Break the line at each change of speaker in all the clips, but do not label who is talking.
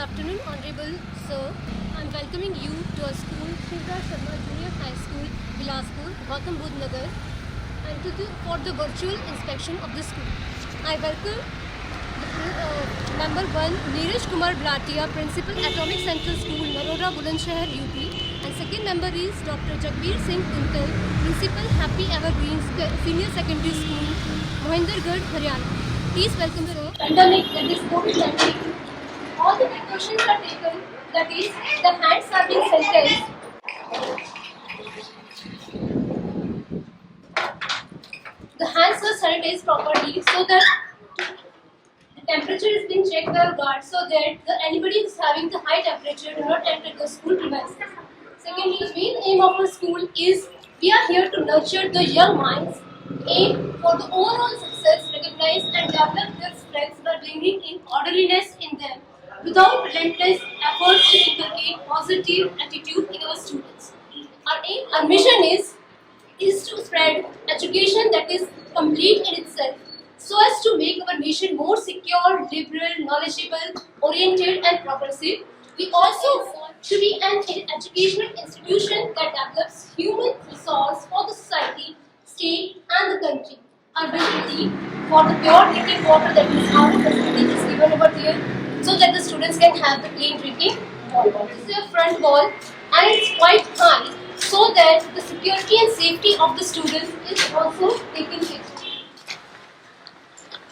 afternoon, Honorable Sir. I'm welcoming you to our school, Shivra Sharma Junior High School, Bilaspur, Gautam Budh Nagar, and for the virtual inspection of the school. I welcome Member 1, Neeraj Kumar Blatia, Principal, Atomic Central School, Narora, Bulandshahr, UP. And second member is Dr. Jagbir Singh Kuntal, Principal, Happy Evergreens Senior Secondary School, Mohindergarh, Haryana. Please welcome the pandemic that is COVID-19. All the precautions are taken, that is, the hands are being sanitized. The hands are sanitized properly so that the temperature is being checked by a guard so that anybody who is having the high temperature do not enter the school premises. Secondly, the main aim of our school is we are here to nurture the young minds, aim for the overall success, recognize and develop their strengths by bringing in orderliness in them without relentless efforts to inculcate positive attitude in our students. Our mission is to spread education that is complete in itself so as to make our nation more secure, liberal, knowledgeable, oriented and progressive. We also want to be an educational institution that develops human resource for the society, state and the country. Our facility for the pure drinking water that is our facility is given over there so that the students can have the clean drinking water. This is a front wall and it's quite high so that the security and safety of the students is also taken care of.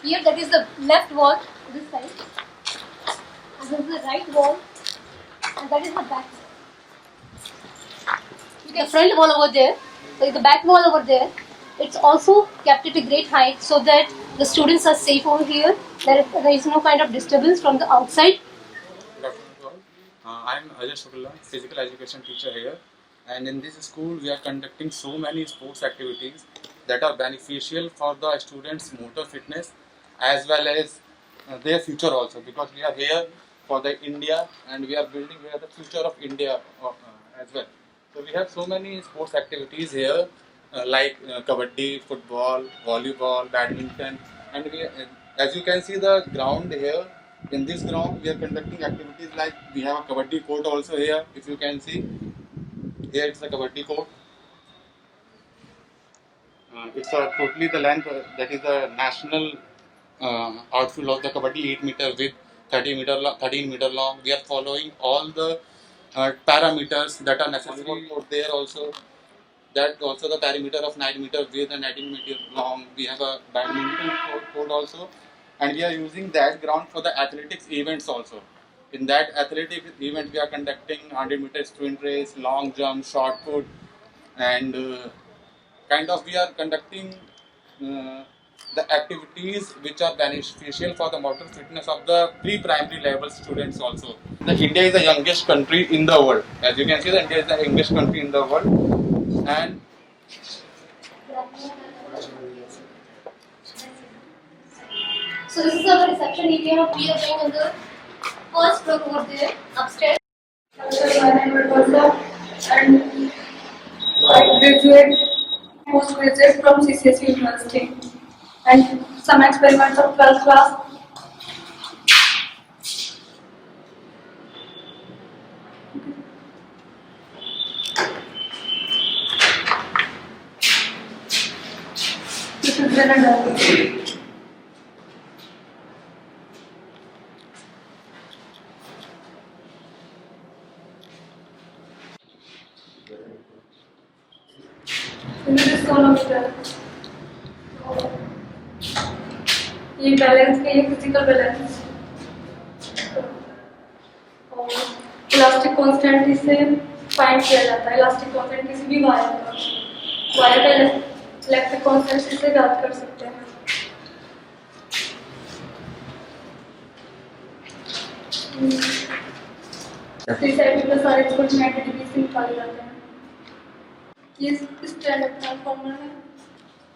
Here that is the left wall, this side, and this is the right wall, and that is the back wall. The front wall over there, the back wall over there, it's also kept at a great height so that the students are safe over here. There is no kind of disturbance from the outside.
I'm Ajay Shukla, physical education teacher here, and in this school we are conducting so many sports activities that are beneficial for the students' motor fitness as well as their future also, because we are here for the India and we are building here the future of India as well. So we have so many sports activities here like kabaddi, football, volleyball, badminton, and as you can see the ground here. In this ground, we are conducting activities like we have a kabaddi court also here. If you can see, here it's a kabaddi court. It's totally the length that is the national outfield of the kabaddi, 8 meter width, 13 meter long. We are following all the parameters that are necessary for there also. That also the perimeter of 9 meter width and 18 meter long. We have a badminton court also, and we are using that ground for the athletics events also. In that athletic event, we are conducting 100 meter sprint race, long jump, short put, and kind of we are conducting the activities which are beneficial for the motor fitness of the pre-primary level students also. The India is the youngest country in the world. As you can see, the India is the youngest country in the world, and
so this is our reception area. We are going on the first floor over there, upstairs.
My name is Varda and I graduate, postgraduate from CCS University and some experiments of 12th class. This is Canada. This is sonometer. ये balance का, ये physical balance और elastic constant इससे find किया जाता है. Elastic constant किसी भी वायर का इलेक्ट्रिक कांस्टेंट इससे ज्ञात कर सकते हैं. इस साइड में सारे कुछ नेट डिग्री से निकाले जाते हैं. ये स्टैंडर्ड ट्रांसफार्मर है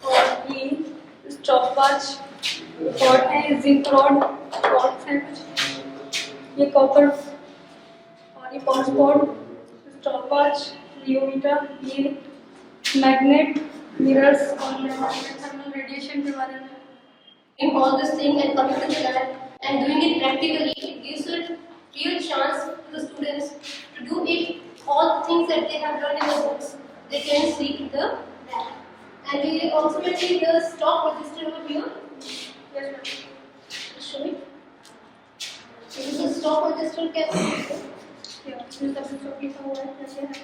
और ये स्टॉपवॉच रॉड है, जिंक रॉड्स हैं कुछ, ये कॉपर और ये पावर स्पॉट, स्टॉपवॉच, रियोमीटर, ये मैग्नेट, मिरर्स और थर्मल रेडिएशन के बारे में.
In all this thing and coming to the lab and doing it practically, it gives us real chance to the students to do it, all the things that they have learned in the books, they can see in the lab. And we also can see the stock register over here.
Yes, ma'am.
Show it. This is the stock register capacity.
Yeah, this is the piece of paper where they have.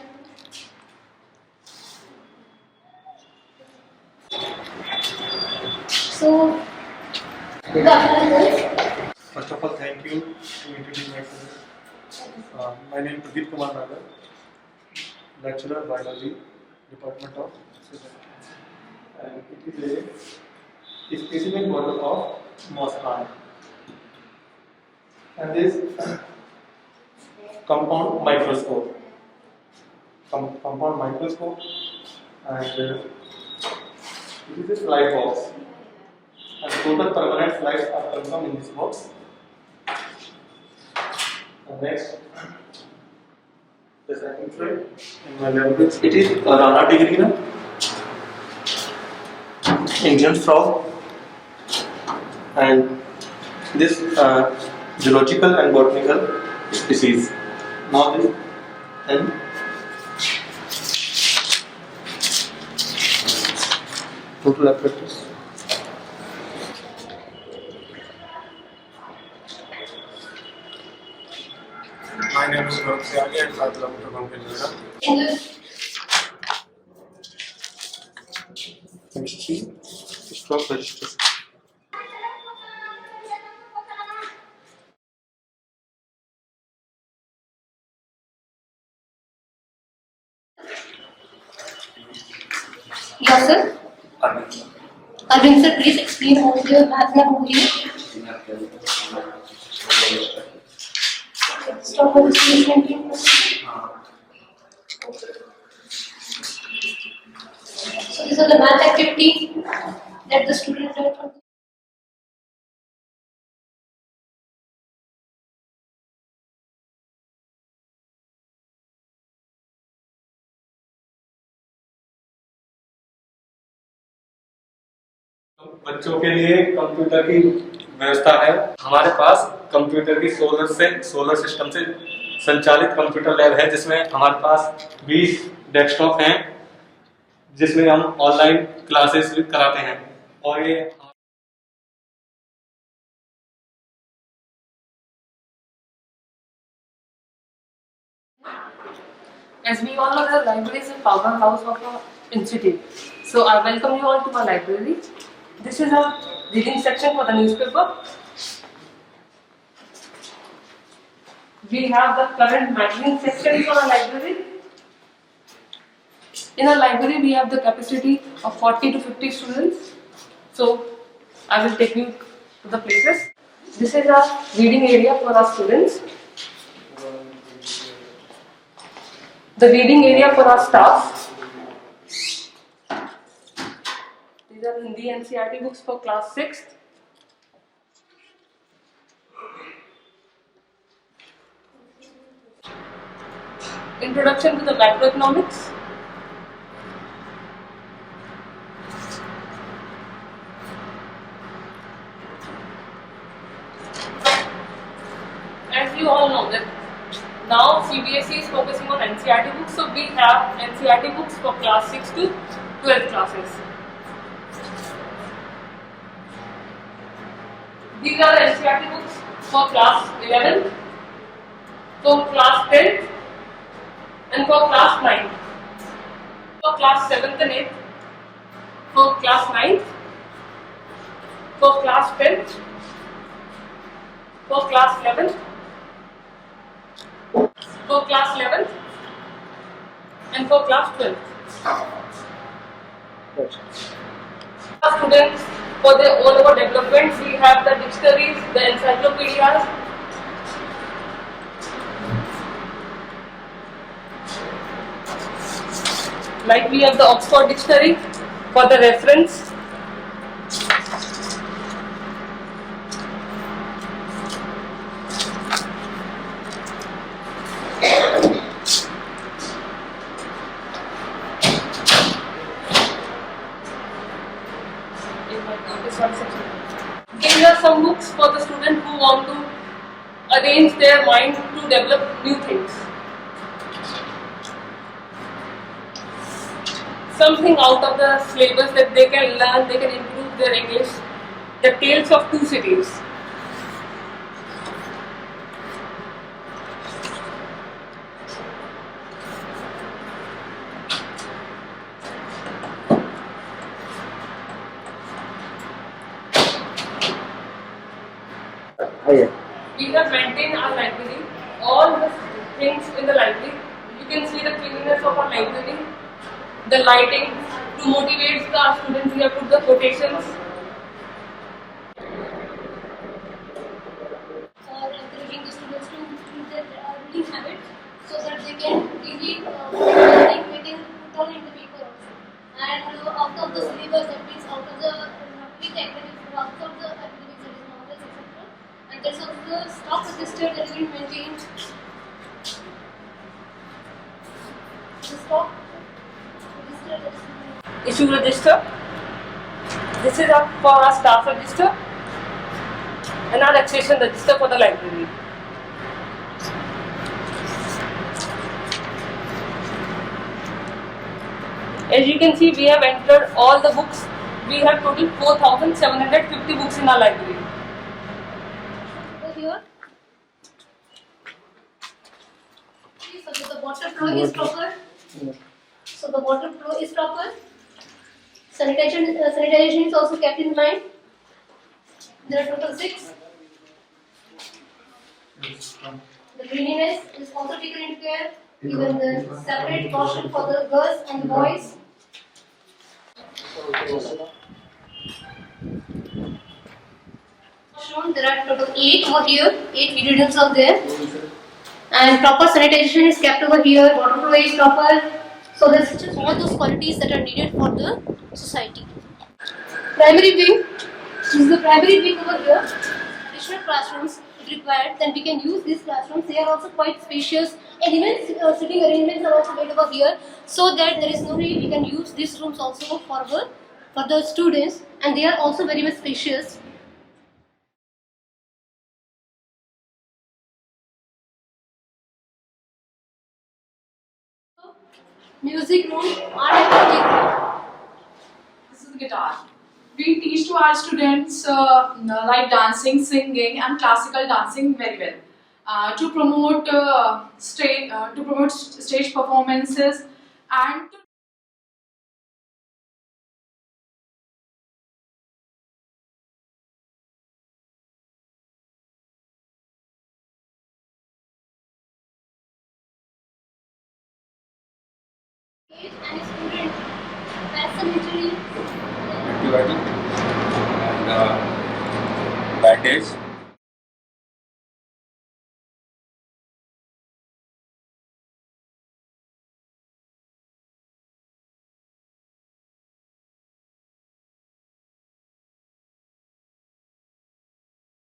So, the results.
First of all, thank you to introduce myself. My name is Pradeep Kumar Nagar, lecturer biology, Department of Physics. And it is a specimen model of moss plant. And this compound microscope. Compound microscope, and it is a slide box. And total permanent slides are confirmed in this box. And next, the second slide in my laboratory. It is Rana degree na Indian frog, and this zoological and botanical species. Now this and total apparatus. My name is Rohit Syagi and I belong to Gombe Noida.
In the
Chemistry, stock register.
yes, sir. Arvind sir, please explain how the math lab over here. Stock registration. So these are the math activity that the students learn from.
बच्चों के लिए computer की व्यवस्था है। हमारे पास computer की solar system से संचालित कंप्यूटर लैब है, जिसमें हमारे पास 20 डेस्कटॉप हैं, जिसमें हम ऑनलाइन क्लासेस भी कराते हैं। और ये
As we all know, the library is a powerhouse of our institute. So I welcome you all to our library. This is our reading section for the newspaper. We have the current magazine section for our library. In our library, we have the capacity of 40 to 50 students. So I will take you to the places. This is our reading area for our students. The reading area for our staff. These are Hindi NCERT books for class 6th. Introduction to the macroeconomics. As you all know that now CBSE is focusing on NCERT books, so we have NCERT books for class 6 to 12th classes. These are the NCERT books for class 11, for class 10, and for class 9. For class 7th and 8th, for class 9th, for class 10th, for class 11th, for class 11th, and for class 12th. Students, for their all over developments, we have the dictionaries, the encyclopedias. Like we have the Oxford Dictionary for the reference. These are some books for the student who want to arrange their mind to develop new things. Something out of the syllabus that they can learn, they can improve their English. The Tales of Two Cities. We have maintained our library, all the things in the library. You can see the cleanliness of our library, the lighting to motivate the students. We have put the quotations.
For encouraging the students to improve their reading habits so that they can easily learning making put on in the paper also. And out of the syllabus, that means out of the with academics, out of the academics, that is novels, etc. And there's also the stock register that has been maintained. The stock register that is maintained.
Issue register. This is up for our staff register and our accession register for the library. As you can see, we have entered all the books. We have total 4,750 books in our library.
Over here. See, so that the water flow is proper. So the water flow is proper. Sanitization is also kept in mind. There are total 6. The cleanliness is also taken into care. Even the separate portion for the girls and the boys. Shown there are total 8 over here. 8 video units are there. And proper sanitization is kept over here. Water flow is proper. So this is just all those qualities that are needed for the society. Primary wing. This is the primary wing over here. Additional classrooms if required. Then we can use these classrooms. They are also quite spacious. Elements, sitting arrangements are also made over here, so that there is no need. We can use these rooms also for the students, and they are also very much spacious. Music room, art and music room.
This is the guitar. We teach to our students like dancing, singing, and classical dancing very well. To promote stage performances and to
And student fascinatory.
Activity and bandage.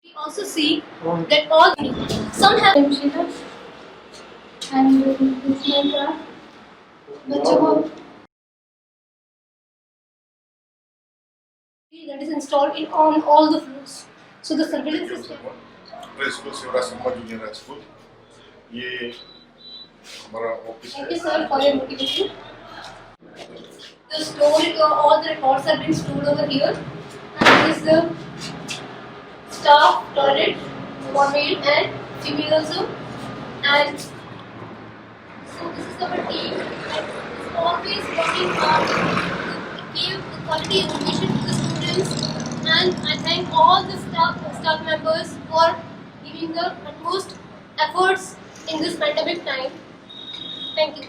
We also see that all some have and this Minecraft. That is installed on all the floors. So the surveillance is there.
Preschool Shivraj Sharma junior high school ये हमारा office
Thank
है
you, sir, for your motivation. The store, all the records are being stored over here. And this is the staff toilet for male and female also. And so this is our team that is always working hard to give the quality education to the students. And I thank all the staff members for giving the utmost efforts in this pandemic time. Thank you.